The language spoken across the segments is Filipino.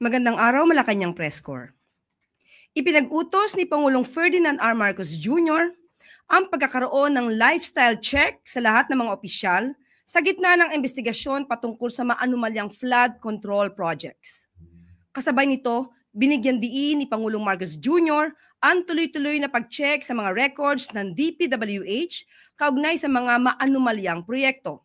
Magandang araw, Malacanang Press Corps. Ipinag-utos ni Pangulong Ferdinand R. Marcos Jr. ang pagkakaroon ng lifestyle check sa lahat ng mga opisyal sa gitna ng investigasyon patungkol sa maanumalyang flood control projects. Kasabay nito, binigyan diin ni Pangulong Marcos Jr. ang tuloy-tuloy na pag-check sa mga records ng DPWH kaugnay sa mga maanumalyang proyekto.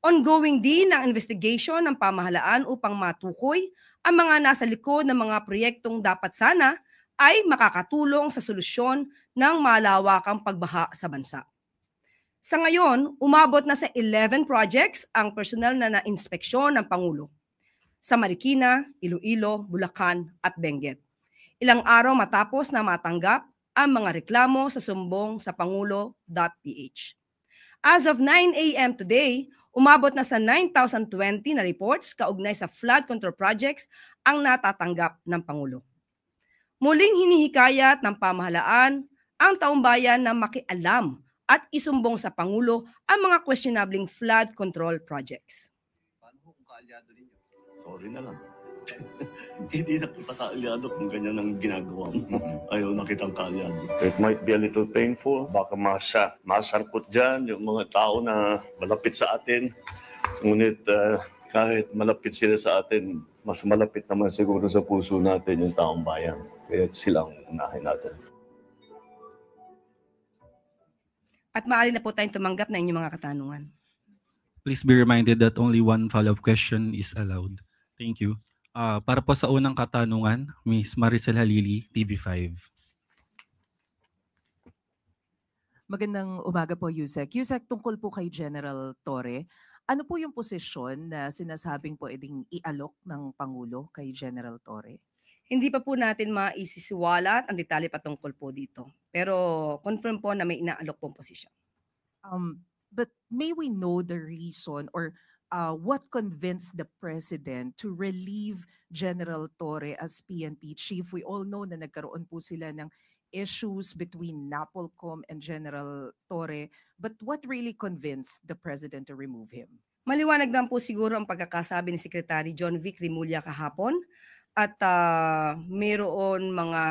Ongoing din ang investigation ng pamahalaan upang matukoy ang mga nasa likod ng mga proyektong dapat sana ay makakatulong sa solusyon ng malawakang pagbaha sa bansa. Sa ngayon, umabot na sa 11 projects ang personal na na-inspeksyon ng Pangulo sa Marikina, Iloilo, Bulacan at Benguet. Ilang araw matapos na matanggap ang mga reklamo sa sumbong sa pangulo.ph. As of 9 a.m. today, umabot na sa 9,020 na reports kaugnay sa flood control projects ang natatanggap ng Pangulo. Muling hinihikayat ng pamahalaan ang taumbayan na makialam at isumbong sa Pangulo ang mga questionabling flood control projects. Paano kung kaalyado ninyo? Sorry na lang. Hindi na kita kaalyado kung ganyan ang ginagawa mo. Ayaw na kitang kaalyado. It might be a little painful. Baka masangkot dyan yung mga tao na malapit sa atin. Ngunit kahit malapit sila sa atin, mas malapit naman siguro sa puso natin yung taong bayan. Kaya silang unahin natin. At maaari na po tayong tumanggap na inyong mga katanungan. Please be reminded that only one follow-up question is allowed. Thank you. Para po sa unang katanungan, Ms. Maricel Halili, TV5. Magandang umaga po, Yusek. Yusek, tungkol po kay General Torre, ano po yung posisyon na sinasabing pwedeng ialok ng Pangulo kay General Torre? Hindi pa po natin maisisiwalat ang detalye patungkol po dito. Pero confirm po na may inaalok pong posisyon. But may we know the reason or what convinced the President to relieve General Torre as PNP Chief? We all know na nagkaroon po sila ng issues between NAPOLCOM and General Torre. But what really convinced the President to remove him? Maliwanag lang po siguro ang pagkakasabi ni Secretary John Vic Rimulya kahapon at mayroon mga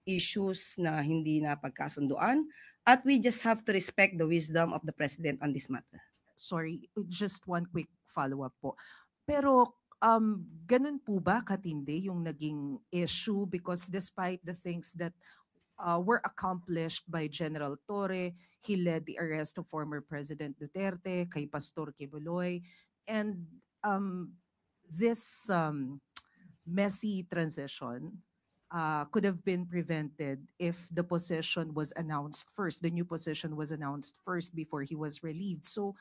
issues na hindi na pagkasunduan at we just have to respect the wisdom of the President on this matter. Sorry, just one quick follow-up po. Pero ganun po ba katindi yung naging issue? Because despite the things that were accomplished by General Torre, he led the arrest of former President Duterte, kay Pastor Kibuloy, and this messy transition could have been prevented if the position was announced first, the new position was announced first before he was relieved. So,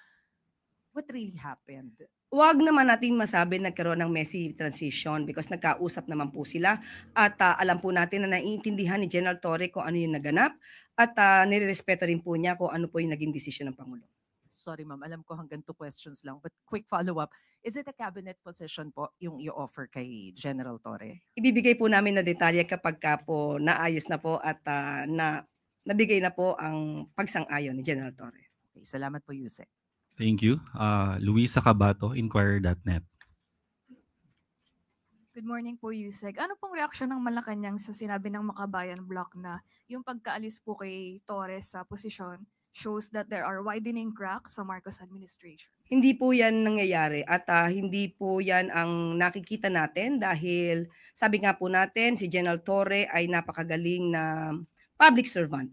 what really happened? Huwag naman natin masabi nagkaroon ng messy transition because nagkausap naman po sila at alam po natin na naiintindihan ni General Torre kung ano yung naganap at nirerespeto rin po niya kung ano po yung naging desisyon ng Pangulo. Sorry ma'am, alam ko hanggang 2 questions lang, but quick follow-up. Is it a cabinet position po yung i-offer kay General Torre? Ibibigay po namin na detalye kapag po naayos na po at nabigay na po ang pagsang-ayon ni General Torre. Okay, salamat po, Yusek. Thank you. Luisa Cabato, Inquirer.net. Good morning po, Yusek. Ano pong reaksyon ng Malacanang sa sinabi ng Makabayan Block na yung pagkaalis po kay Torres sa posisyon shows that there are widening cracks sa Marcos administration? Hindi po yan nangyayari at hindi po yan ang nakikita natin dahil sabi nga po natin si General Torre ay napakagaling na public servant.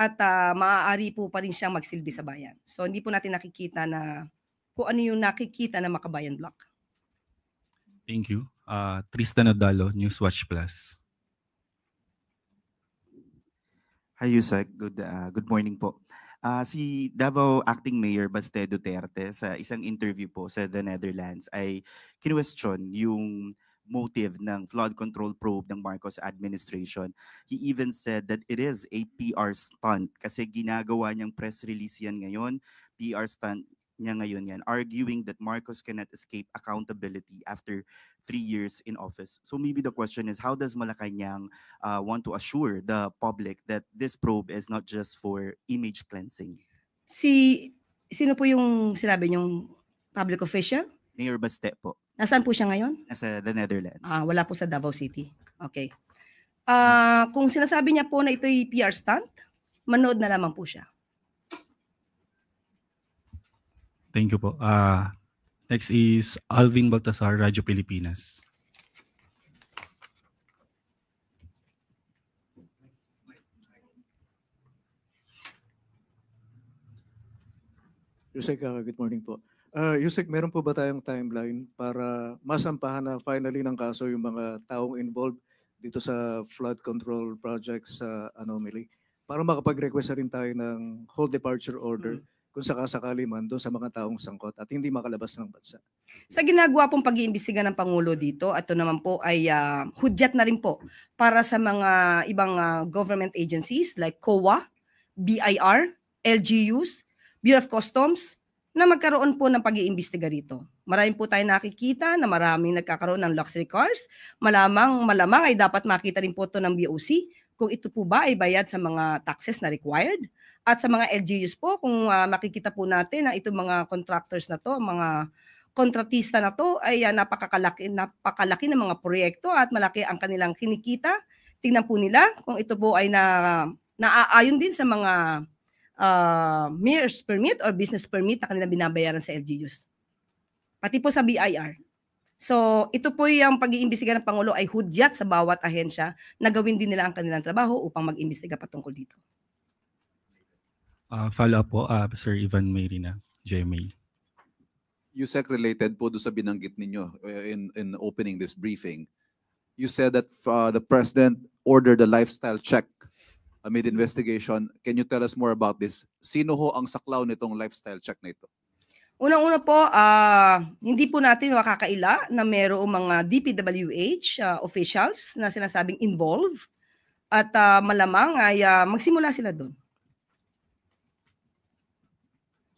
At maaari po pa rin siyang magsilbi sa bayan. So hindi po natin nakikita na kung ano yung nakikita ng Makabayan Block. Thank you. Tristan Odalo, Newswatch Plus. Hi Yusek, good morning po. Si Davao Acting Mayor Baste Duterte sa isang interview po sa The Netherlands ay kinwestiyon yung motive ng flood control probe ng Marcos administration. He even said that it is a PR stunt kasi ginagawa niyang press release yan ngayon, PR stunt niya ngayon yan, arguing that Marcos cannot escape accountability after 3 years in office. So maybe the question is, how does Malacanang want to assure the public that this probe is not just for image cleansing? Sino po yung sinabi niyong public official? Mayor Baste po. Nasaan po siya ngayon? Nasa the Netherlands. Wala po sa Davao City. Okay. Kung sinasabi niya po na ito'y PR stunt, manood na lamang po siya. Thank you po. Next is Alvin Baltasar, Radyo Pilipinas. Yusek, good morning po. Yusek, meron po ba tayong timeline para masampahan na finally ng kaso yung mga taong involved dito sa flood control projects sa Anomaly? Para makapag-request na rin tayo ng whole departure order kung sakasakali man doon sa mga taong sangkot at hindi makalabas ng bansa. Sa ginagawa pong pag-iimbestiga ng Pangulo dito, ito naman po ay hudyat na rin po para sa mga ibang government agencies like COA, BIR, LGUs, Bureau of Customs, na magkaroon po ng pag-iimbestiga rito. Maraming po tayo nakikita na maraming nagkakaroon ng luxury cars. Malamang ay dapat makita rin po ito ng BOC kung ito po ba ay bayad sa mga taxes na required. At sa mga LGUs po, kung makikita po natin na itong mga contractors na to, mga kontratista na to ay napakalaki ng mga proyekto at malaki ang kanilang kinikita. Tingnan po nila kung ito po ay naaayon din sa mga mayor's permit or business permit na kanilang binabayaran sa LGUs. Pati po sa BIR. So, ito po yung pag-iimbestiga ng Pangulo ay hudyat sa bawat ahensya na gawin din nila ang kanilang trabaho upang mag-iimbestiga patungkol dito. Follow up po, Sir Ivan Mayrina, GMA. Yusek, related po doon sa binanggit ninyo in opening this briefing. You said that the President ordered a lifestyle check amid investigation. Can you tell us more about this? Sino ho ang saklaw nitong lifestyle check na ito? Unang-una po, hindi po natin makakaila na mayroong mga DPWH officials na sinasabing involved at malamang ay magsimula sila doon.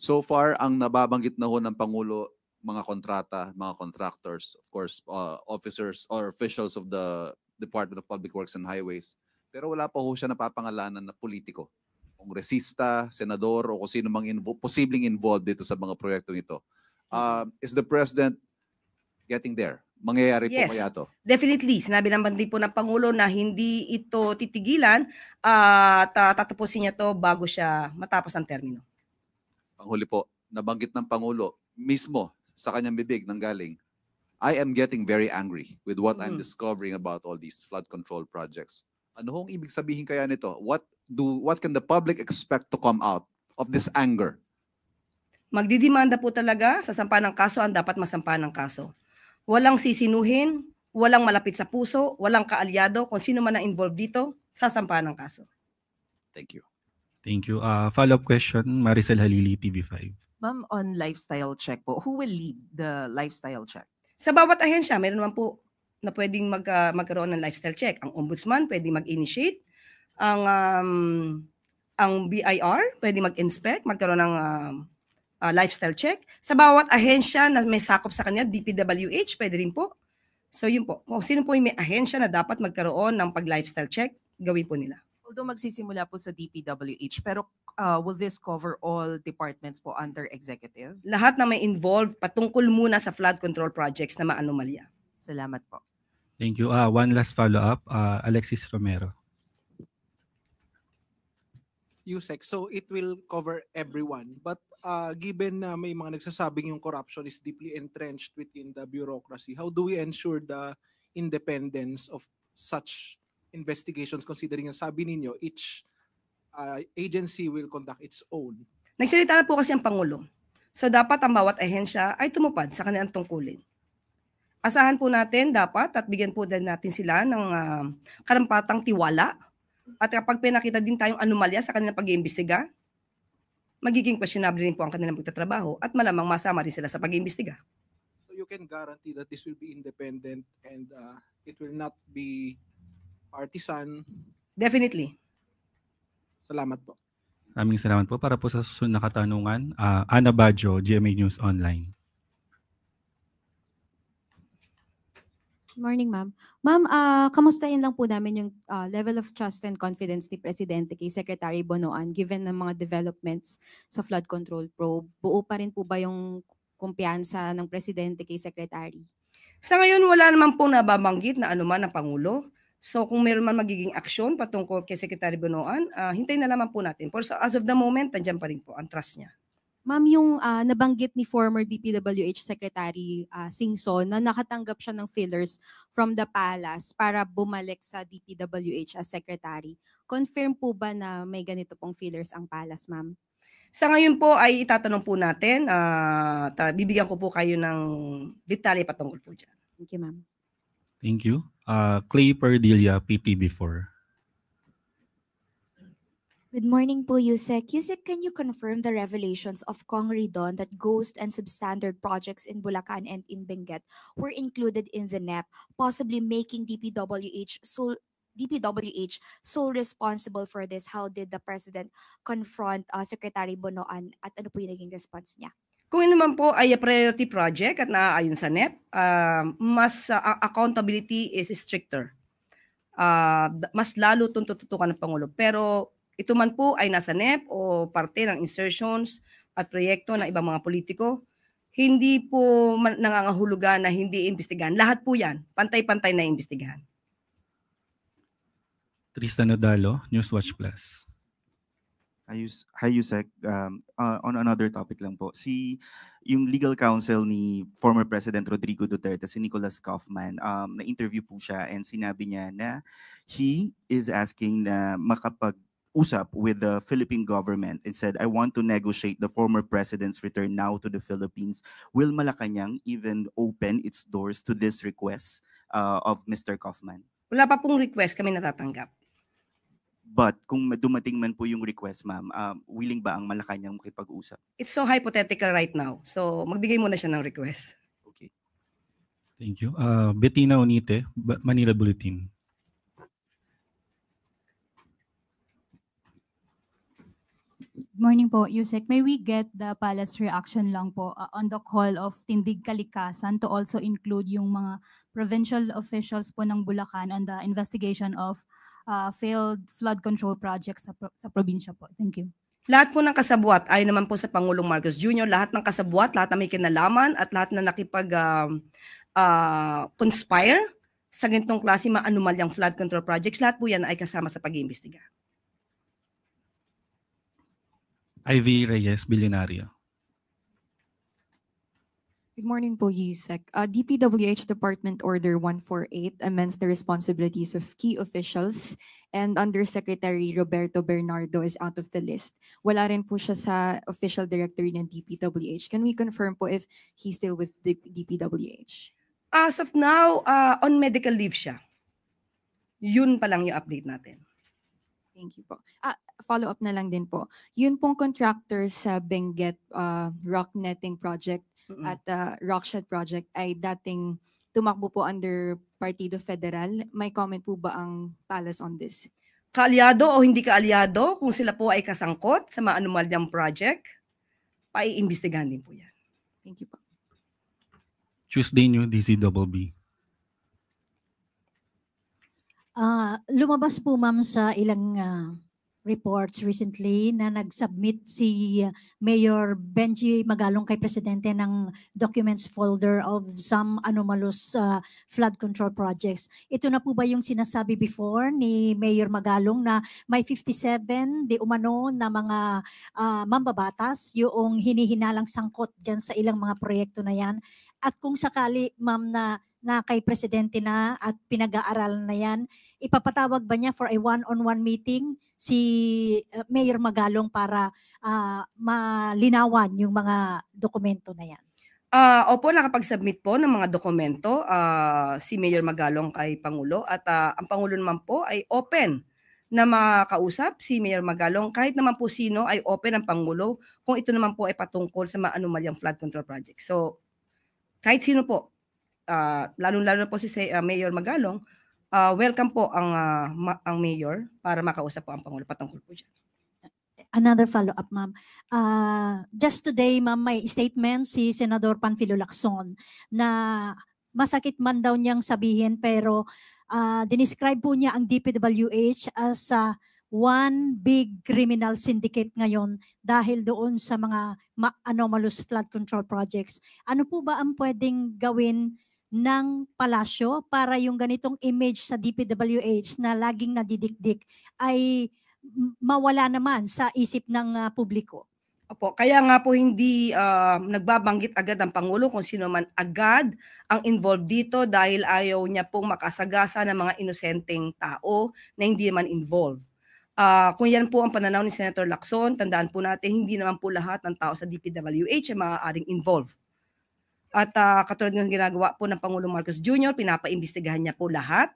So far, ang nababanggit na ho ng Pangulo, mga kontrata, mga contractors, of course, officers or officials of the Department of Public Works and Highways. Pero wala pa ho siya napapangalanan na politiko. Kongresista, senador, o kung sino mang posibleng involved dito sa mga proyektong ito. Is the President getting there? Mangyayari po kaya ito? Definitely. Sinabi naman din po ng Pangulo na hindi ito titigilan at tatapusin niya to bago siya matapos ang termino. Panghuli po, nabanggit ng Pangulo mismo sa kanyang bibig nang galing, I am getting very angry with what I'm discovering about all these flood control projects. Ano hong ibig sabihin kaya nito? What can the public expect to come out of this anger? Magdidemanda po talaga sa sampa ng kaso ang dapat masampa ng kaso. Walang sisinuhin, walang malapit sa puso, walang kaalyado, kung sino man ang involved dito, sasampa ng kaso. Thank you. Thank you. Follow-up question, Maricel Halili, TV5. Ma'am, on lifestyle check po, who will lead the lifestyle check? Sa bawat ahensya, meron naman po na pwedeng magkaroon ng lifestyle check. Ang ombudsman pwedeng mag-initiate, ang BIR pwedeng mag-inspect, magkaroon ng lifestyle check. Sa bawat ahensya na may sakop sa kanya, DPWH, pwede rin po. So yun po, kung sino po yung may ahensya na dapat magkaroon ng pag-lifestyle check, gawin po nila. Although magsisimula po sa DPWH, pero will this cover all departments po under executive? Lahat na may involved patungkol muna sa flood control projects na maanomalya. Salamat po. Thank you. One last follow-up, Alexis Romero. Yusek, so it will cover everyone. But given na may mga nagsasabing yung corruption is deeply entrenched within the bureaucracy, how do we ensure the independence of such investigations considering yung sabi ninyo, each agency will conduct its own? Nagsalita na po kasi ang Pangulo. So dapat ang bawat ahensya ay tumupad sa kanilang tungkulin. Asahan po natin dapat at bigyan po din natin sila ng karampatang tiwala. At kapag pinakita din tayong anomalya sa kanilang pag-iimbestiga, magiging questionable rin po ang kanilang pagtatrabaho at malamang masama rin sila sa pag-iimbestiga. So you can guarantee that this will be independent and it will not be partisan? Definitely. Salamat po. Maraming salamat po. Para po sa susunod na katanungan, Ana Badjo, GMA News Online. Good morning, ma'am. Ma'am, kamustahin lang po namin yung level of trust and confidence ni Presidente kay Secretary Bonoan given ng mga developments sa flood control probe. Buo pa rin po ba yung kumpiyansa ng Presidente kay Secretary? Sa ngayon, wala naman pong nababanggit na anuman ng Pangulo. So kung meron man magiging aksyon patungkol kay Secretary Bonoan, hintayin na lamang po natin. Pero as of the moment, nandiyan pa rin po ang trust niya. Ma'am, yung nabanggit ni former DPWH Secretary Singson na nakatanggap siya ng fillers from the palace para bumalik sa DPWH as secretary. Confirm po ba na may ganito pong fillers ang palace, ma'am? Sa ngayon po ay itatanong po natin, bibigyan ko po kayo ng detalye patungkol po dyan. Thank you, ma'am. Thank you. Clay Perdilla, PTB4. Good morning po, Yusek. Yusek, can you confirm the revelations of Kong Ridon that ghost and substandard projects in Bulacan and in Benguet were included in the NEP, possibly making DPWH sole responsible for this? How did the President confront Secretary Bonoan at ano po yung naging response niya? Kung yun naman po ay a priority project at naaayon sa NEP, mas accountability is stricter. Mas lalo itong tututukan ng Pangulo. Pero ito man po ay nasa NEP o parte ng insertions at proyekto ng ibang mga politiko, hindi po nangangahulugan na hindi imbestigahan. Lahat po yan, pantay-pantay na imbestigahan. Tristan Odalo, Newswatch Plus. Hi, Yusek. On another topic lang po. Yung legal counsel ni former President Rodrigo Duterte, si Nicholas Kaufman, na-interview po siya and sinabi niya na he is asking na makapag-usap with the Philippine government and said, I want to negotiate the former president's return now to the Philippines. Will Malacanang even open its doors to this request of Mr. Kaufman? Wala pa pong request kami natatanggap. But kung dumating man po yung request, ma'am, willing ba ang Malacanang makipag-usap? It's so hypothetical right now. So magbigay muna siya ng request. Okay. Thank you. Bettina Onite, Manila Bulletin. Morning po, Yusek. May we get the palace reaction lang po on the call of Tindig Kalikasan to also include yung mga provincial officials po ng Bulacan on the investigation of failed flood control projects sa probinsya po. Thank you. Lahat po ng kasabwat, ay naman po sa Pangulong Marcos Jr., lahat ng kasabwat, lahat na may kinalaman at lahat na nakipag-conspire sa ganitong klase mga anomalyang flood control projects, lahat po yan ay kasama sa pag-iimbestiga. Ivy Reyes, Billionario. Good morning po, Yusek. DPWH Department Order 148 amends the responsibilities of key officials and Undersecretary Roberto Bernardo is out of the list. Wala rin po siya sa official directory ng DPWH. Can we confirm po if he's still with the DPWH? As of now, on medical leave siya. Yun pa lang yung update natin. Thank you po. Follow up na lang din po. Yun pong contractor sa Benguet rock netting project at Rockshed project ay dating tumakbo po under Partido Federal. May comment po ba ang palace on this? Kaalyado o hindi kaalyado, kung sila po ay kasangkot sa mga anomalyang project, paiimbestigahan din po yan. Thank you po. Tuesday New, DZBB. Lumabas po, ma'am, sa ilang reports recently na nag-submit si Mayor Benji Magalong kay Presidente ng documents folder of some anomalous flood control projects. Ito na po ba yung sinasabi before ni Mayor Magalong na may 57 di umano na mga mambabatas yung hinihinalang sangkot dyan sa ilang mga proyekto na yan? At kung sakali, ma'am, na kay Presidente na at pinag-aaralan na yan, ipapatawag ba niya for a one-on-one meeting si Mayor Magalong para malinawan yung mga dokumento na yan? Opo, nakapag-submit po ng mga dokumento si Mayor Magalong kay Pangulo at ang Pangulo naman po ay open na makausap si Mayor Magalong. Kahit naman po sino ay open ang Pangulo kung ito naman po ay patungkol sa mga anomalyang flood control project. So, kahit sino po, lalo-lalo na po si Mayor Magalong, welcome po ang Mayor para makausap po ang Pangulo patungkol po dyan. Another follow-up, ma'am. Just today, ma'am, may statement si Senador Panfilo Lacson na masakit man daw niyang sabihin pero dinescribe po niya ang DPWH as one big criminal syndicate ngayon dahil doon sa mga anomalous flood control projects. Ano po ba ang pwedeng gawin ng palasyo para yung ganitong image sa DPWH na laging nadidikdik ay mawala naman sa isip ng publiko? Opo, kaya nga po hindi nagbabanggit agad ang Pangulo kung sino man agad ang involved dito dahil ayaw niya pong makasagasa ng mga inosenteng tao na hindi man involved. Kung yan po ang pananaw ni Senator Lacson, tandaan po natin hindi naman po lahat ng tao sa DPWH ay maaaring involved. At katulad ng ginagawa po ng Pangulong Marcos Jr., pinapaimbestigahan niya po lahat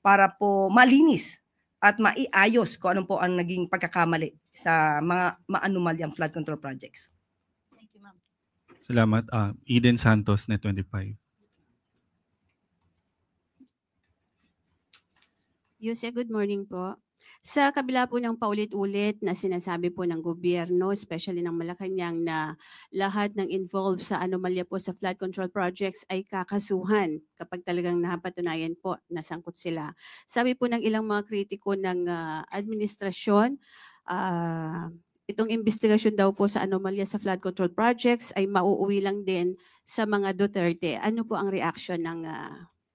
para po malinis at maiayos kung ano po ang naging pagkakamali sa mga maanumalyang flood control projects. Thank you, ma'am. Salamat. Eden Santos, Net 25. Yuse, good morning po. Sa kabila po ng paulit-ulit na sinasabi po ng gobyerno, especially ng Malacanang, na lahat ng involved sa anomalya po sa flood control projects ay kakasuhan kapag talagang napatunayan po na sangkot sila. Sabi po ng ilang mga kritiko ng administrasyon, itong investigasyon daw po sa anomalya sa flood control projects ay mauuwi lang din sa mga Duterte. Ano po ang reaction ng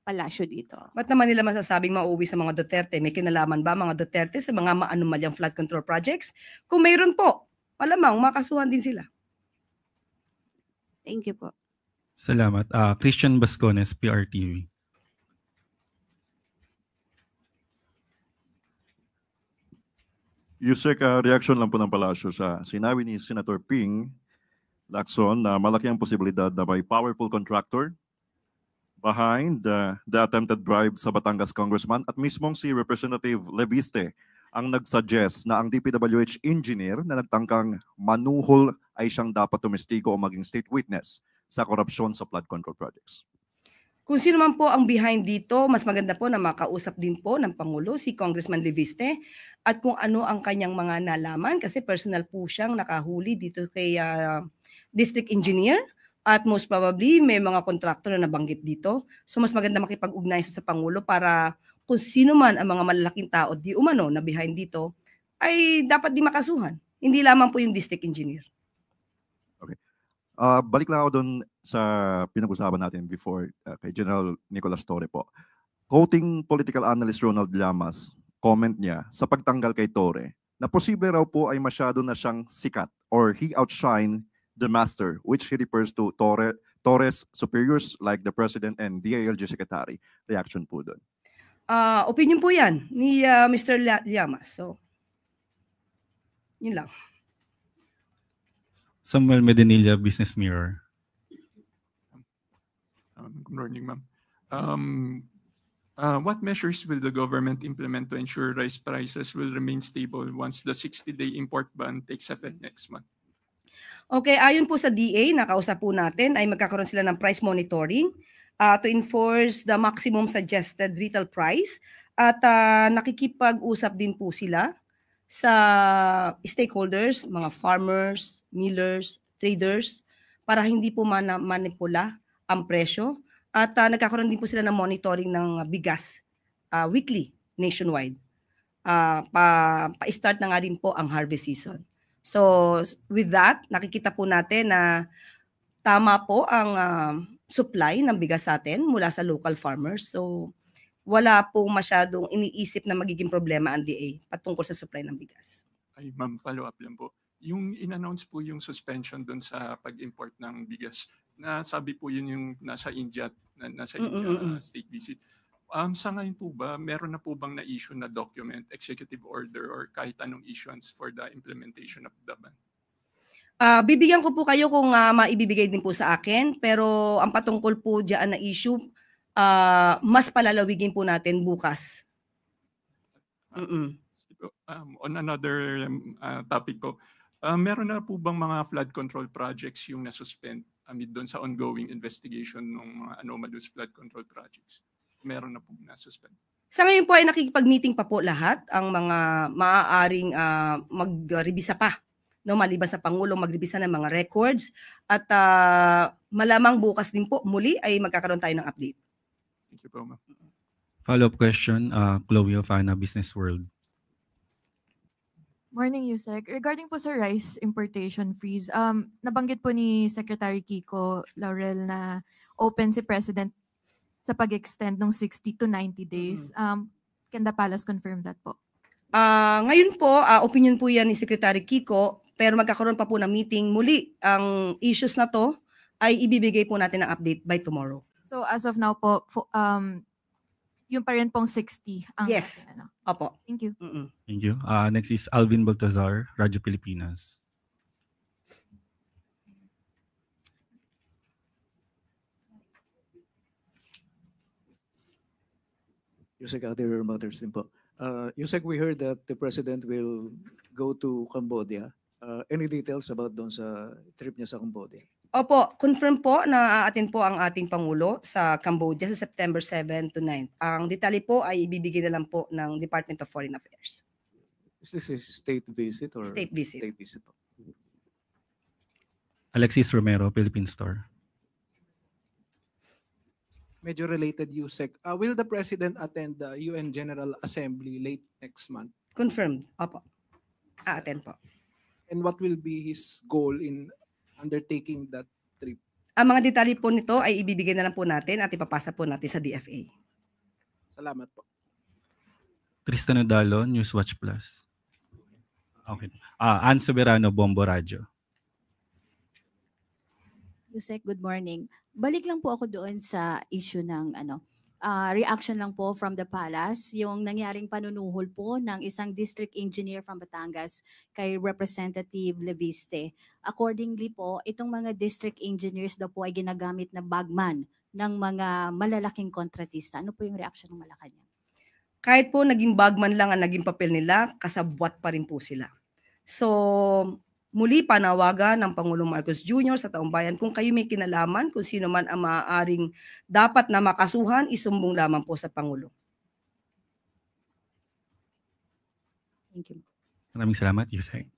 palasyo dito? Ba't naman nila masasabing mauwi sa mga Duterte? May kinalaman ba mga Duterte sa mga maanumalyang flood control projects? Kung mayroon po, malamang makasuhan din sila. Thank you po. Salamat. Christian Bascones, PRTV. Yusek, reaction lang po ng palasyo sa sinabi ni Senator Ping Lacson na malaki ang posibilidad na may powerful contractor behind the attempted bribe sa Batangas congressman at mismong si Representative Leviste ang nagsuggest na ang DPWH engineer na nagtangkang manuhol ay siyang dapat tumistigo o maging state witness sa korupsyon sa flood control projects. Kung sino man po ang behind dito, mas maganda po na makausap din po ng Pangulo si Congressman Leviste at kung ano ang kanyang mga nalaman kasi personal po siyang nakahuli dito kay district engineer. At most probably, may mga kontraktor na nabanggit dito. So mas maganda makipag-ugnay sa Pangulo para kung sino man ang mga malalaking tao di umano na behind dito, ay dapat di makasuhan. Hindi lamang po yung district engineer. Okay. Balik lang ako doon sa pinag-usapan natin before kay General Nicolas Torre po. Quoting political analyst Ronald Llamas, comment niya sa pagtanggal kay Torre na posible raw po ay masyado na siyang sikat or he outshine the master, which he refers to Torres superiors like the President and DILG Secretary. Reaction po doon. Opinion po yan ni Mr. Llamas. So, yun lang. Samuel Medinilla, Business Mirror. Good morning, ma'am. What measures will the government implement to ensure rice prices will remain stable once the 60-day import ban takes effect next month? Okay, ayon po sa DA, nakausap po natin, ay magkakaroon sila ng price monitoring to enforce the maximum suggested retail price at nakikipag-usap din po sila sa stakeholders, mga farmers, millers, traders, para hindi po manipula ang presyo at nagkakaroon din po sila ng monitoring ng bigas weekly nationwide. Pa-start na nga din po ang harvest season. So with that, nakikita po natin na tama po ang supply ng bigas sa atin mula sa local farmers. So wala po masyadong iniisip na magiging problema ang DA patungkol sa supply ng bigas. Ay, ma'am, follow up lang po. Yung in-announce po yung suspension doon sa pag-import ng bigas, na sabi po yun yung nasa India, state visit. Sa ngayon po ba, meron na po bang na-issue na document, executive order, or kahit anong issuance for the implementation of the ban? Bibigyan ko po kayo kung maibibigay din po sa akin, pero ang patungkol po dyan na issue, mas palalawigin po natin bukas. On another topic po, meron na po bang mga flood control projects yung nasuspend amid doon sa ongoing investigation ng mga anomalous flood control projects? Meron na po na-suspend. Sa ngayon po ay nakikipag-meeting pa po lahat ang mga maaaring magrebisa pa. No, maliban sa Pangulo, magrebisa ng mga records at malamang bukas din po muli ay magkakaroon tayo ng update. Thank you po, ma'am. Follow-up question, Chloe Ofana, Business World. Morning, Yusek. Regarding po sa rice importation freeze, nabanggit po ni Secretary Kiko Laurel na open si President sa pag-extend ng 60 to 90 days. Can the palace confirm that po? Ngayon po, opinion po yan ni Secretary Kiko, pero magkakaroon pa po ng meeting. Muli, ang issues na to ay ibibigay po natin ang update by tomorrow. So as of now po, yung pa rin pong 60. Ang Yes. Opo. Thank you. Thank you. Next is Alvin Baltazar, Radyo Pilipinas. Yusek, other matters din po. Yusek, we heard that the President will go to Cambodia. Any details about doon sa trip niya sa Cambodia? Opo, confirm po na aatin po ang ating Pangulo sa Cambodia sa September 7 to 9. Ang detalye po ay ibibigay na lang po ng Department of Foreign Affairs. Is this a state visit or? State visit. State visit po. Alexis Romero, Philippine Star. Medyo related, Yusek. Will the President attend the UN General Assembly late next month? Confirmed. Opo. Aaten po. And what will be his goal in undertaking that trip? Ang mga detalye po nito ay ibibigay na lang po natin at ipapasa po natin sa DFA. Salamat po. Tristan Odalo, Newswatch Plus. Okay. Ann Soberano, Bombo Radio. Yusek, good morning. Balik lang po ako doon sa issue ng reaction lang po from the palace, yung nangyaring panunuhol po ng isang district engineer from Batangas kay Representative Leviste. Accordingly po, itong mga district engineers daw po ay ginagamit na bagman ng mga malalaking kontratista. Ano po yung reaction ng Malacanang? Kahit po naging bagman lang ang naging papel nila, kasabwat pa rin po sila. So, muli panawagan ng Pangulong Marcos Jr. sa taong bayan, kung kayo may kinalaman, kung sino man ang maaaring dapat na makasuhan, isumbong lamang po sa Pangulo. Thank you. Maraming salamat, Yusek.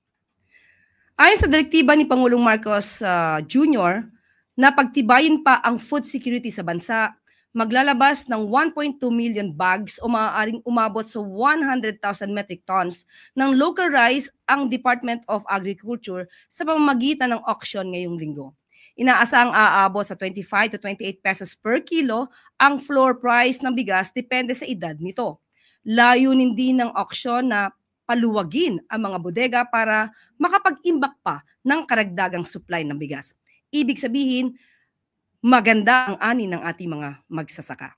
Ayon sa direktiba ni Pangulong Marcos Jr. na pagtibayin pa ang food security sa bansa, maglalabas ng 1.2 million bags o maaaring umabot sa 100,000 metric tons ng local rice ang Department of Agriculture sa pamamagitan ng auction ngayong linggo. Inaasang aabot sa 25 to 28 pesos per kilo ang floor price ng bigas depende sa edad nito. Layunin din ng auction na paluwagin ang mga bodega para makapag-imbak pa ng karagdagang supply ng bigas. Ibig sabihin, maganda ang ani ng ating mga magsasaka.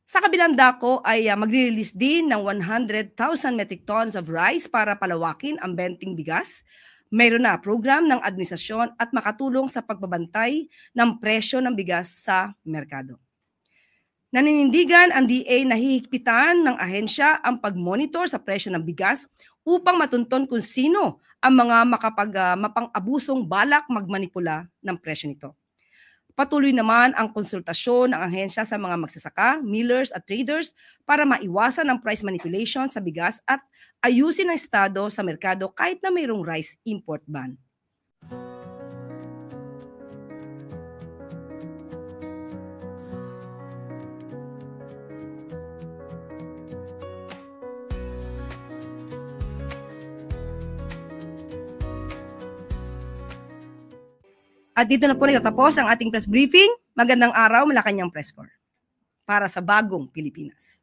Sa kabilang dako ay magre-release din ng 100,000 metric tons of rice para palawakin ang benting bigas. Mayroon na program ng administrasyon at makatulong sa pagbabantay ng presyo ng bigas sa merkado. Naninindigan ang DA na hihigpitan ng ahensya ang pag-monitor sa presyo ng bigas upang matunton kung sino ang mga mapang-abusong balak magmanipula ng presyo nito. Patuloy naman ang konsultasyon ng ahensya sa mga magsasaka, millers at traders para maiwasan ang price manipulation sa bigas at ayusin ang estado sa merkado kahit na mayroong rice import ban. At dito na po natatapos ang ating press briefing. Magandang araw, Malacanang Press Corps. Para sa bagong Pilipinas.